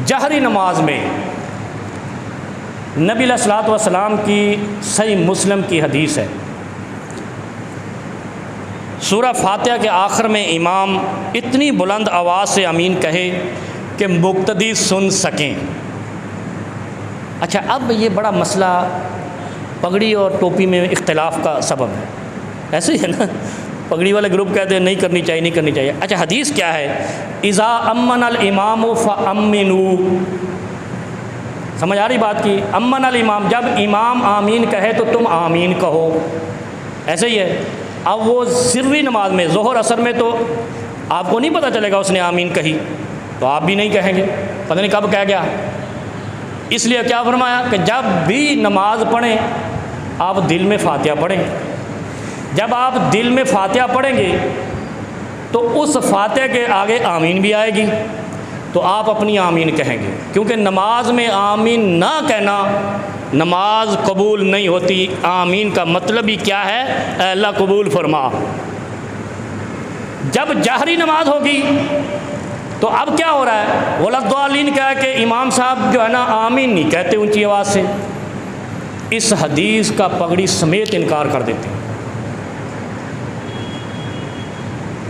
جہری نماز میں نبی علیہ الصلوۃ والسلام کی صحیح مسلم کی حدیث ہے، سورہ فاتحہ کے آخر میں امام اتنی بلند آواز سے آمین کہے کہ مقتدی سن سکیں۔ اچھا، اب یہ بڑا مسئلہ پگڑی اور ٹوپی میں اختلاف کا سبب ہے، ایسے ہی ہے نا، پگڑی والے گروپ کہتے ہیں نہیں کرنی چاہیے، نہیں کرنی چاہیے۔ اچھا، حدیث کیا ہے؟ اذا امن الامام فامنوا، سمجھ آ رہی بات کی؟ امن الامام، جب امام آمین کہے تو تم آمین کہو، ایسے ہی ہے۔ اب وہ سری نماز میں ظہر اثر میں تو آپ کو نہیں پتہ چلے گا اس نے آمین کہی، تو آپ بھی نہیں کہیں گے، پتہ نہیں کب کہہ گیا۔ اس لیے کیا فرمایا کہ جب بھی نماز پڑھیں آپ دل میں فاتحہ پڑھیں۔ جب آپ دل میں فاتحہ پڑھیں گے تو اس فاتحہ کے آگے آمین بھی آئے گی، تو آپ اپنی آمین کہیں گے، کیونکہ نماز میں آمین نہ کہنا نماز قبول نہیں ہوتی۔ آمین کا مطلب ہی کیا ہے؟ اے اللہ قبول فرما۔ جب جہری نماز ہوگی تو اب کیا ہو رہا ہے؟ وَلَضَّالِّينَ کہا کہ امام صاحب جو ہے نا آمین نہیں کہتے اونچی آواز سے، اس حدیث کا پگڑی سمیت انکار کر دیتے ہیں۔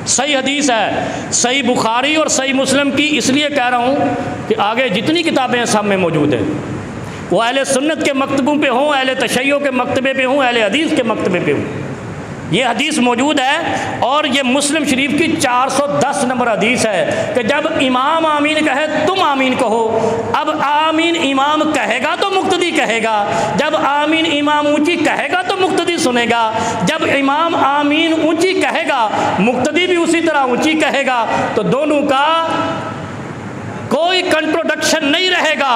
صحیح حدیث ہے، صحیح بخاری اور صحیح مسلم کی، اس لیے کہہ رہا ہوں کہ آگے جتنی کتابیں ہیں سب میں موجود ہیں، وہ اہل سنت کے مکتبوں پہ ہوں، اہل تشیع کے مکتبے پہ ہوں، اہل حدیث کے مکتبے پہ ہوں، یہ حدیث موجود ہے۔ اور یہ مسلم شریف کی 410 نمبر حدیث ہے کہ جب امام آمین کہے تم آمین کہو۔ اب آمین امام کہے گا تو مقتدی کہے گا، جب آمین امام اونچی کہے گا تو مقتدی سنے گا، جب امام آمین اونچی کہے گا مقتدی بھی اسی طرح اونچی کہے گا، تو دونوں کا کوئی کنٹروڈکشن نہیں رہے گا،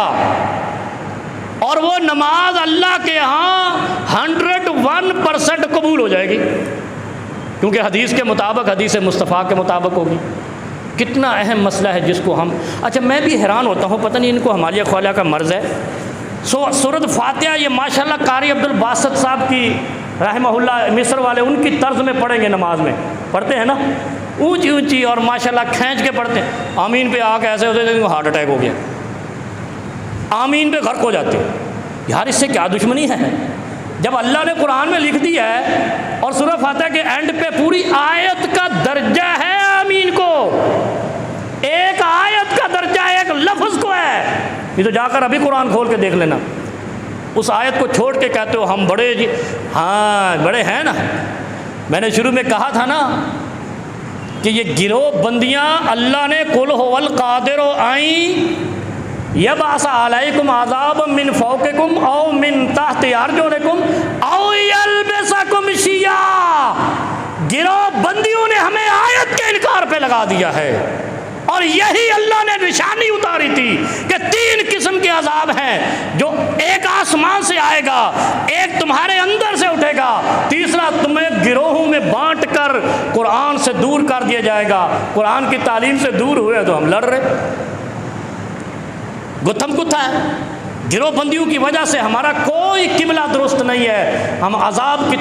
اور وہ نماز اللہ کے ہاں 101% قبول ہو جائے گی، کیونکہ حدیث کے مطابق، حدیث مصطفیٰ کے مطابق ہوگی۔ کتنا اہم مسئلہ ہے جس کو ہم، اچھا میں بھی حیران ہوتا ہوں، پتہ نہیں ان کو ہمالیہ خوالیہ کا مرض ہے۔ سورۃ فاتحہ یہ ماشاءاللہ قاری عبد الباسط صاحب کی رحمہ اللہ، مصر والے، ان کی طرز میں پڑھیں گے، نماز میں پڑھتے ہیں نا اونچی اونچی اور ماشاءاللہ کھینچ کے پڑھتے ہیں، آمین پہ آ کے ایسے ہوتے ہیں ہارٹ اٹیک ہو گیا، آمین پہ غرق ہو جاتے ہیں۔ یار اس سے کیا دشمنی ہے؟ جب اللہ نے قرآن میں لکھ دی ہے اور سورہ فاتحہ کے اینڈ پہ پوری آیت کا درجہ ہے آمین کو، ایک آیت کا درجہ ایک لفظ کو ہے، یہ تو جا کر ابھی قرآن کھول کے دیکھ لینا، اس آیت کو چھوڑ کے کہتے ہو ہم بڑے جی، ہاں بڑے ہیں نا۔ میں نے شروع میں کہا تھا نا کہ یہ گروہ بندیاں اللہ نے قل هو القادر آئیں یبعث علیکم عذاب من فوقکم او من تحت ارجلکم او یلبسکم شیعا، گروہ بندیوں نے ہمیں آیت کے انکار پہ لگا دیا ہے، اور یہی اللہ نے نشانی اتاری تھی کہ 3 قسم کے عذاب ہیں، جو ایک آسمان سے آئے گا، ایک تمہارے اندر سے اٹھے گا، تیسرا تمہیں گروہوں میں بانٹ کر قرآن سے دور کر دیا جائے گا۔ قرآن کی تعلیم سے دور ہوئے تو ہم لڑ رہے، گتھم گتھا ہے، گروہ بندیوں کی وجہ سے ہمارا کوئی قبلہ درست نہیں ہے، ہم عذاب کی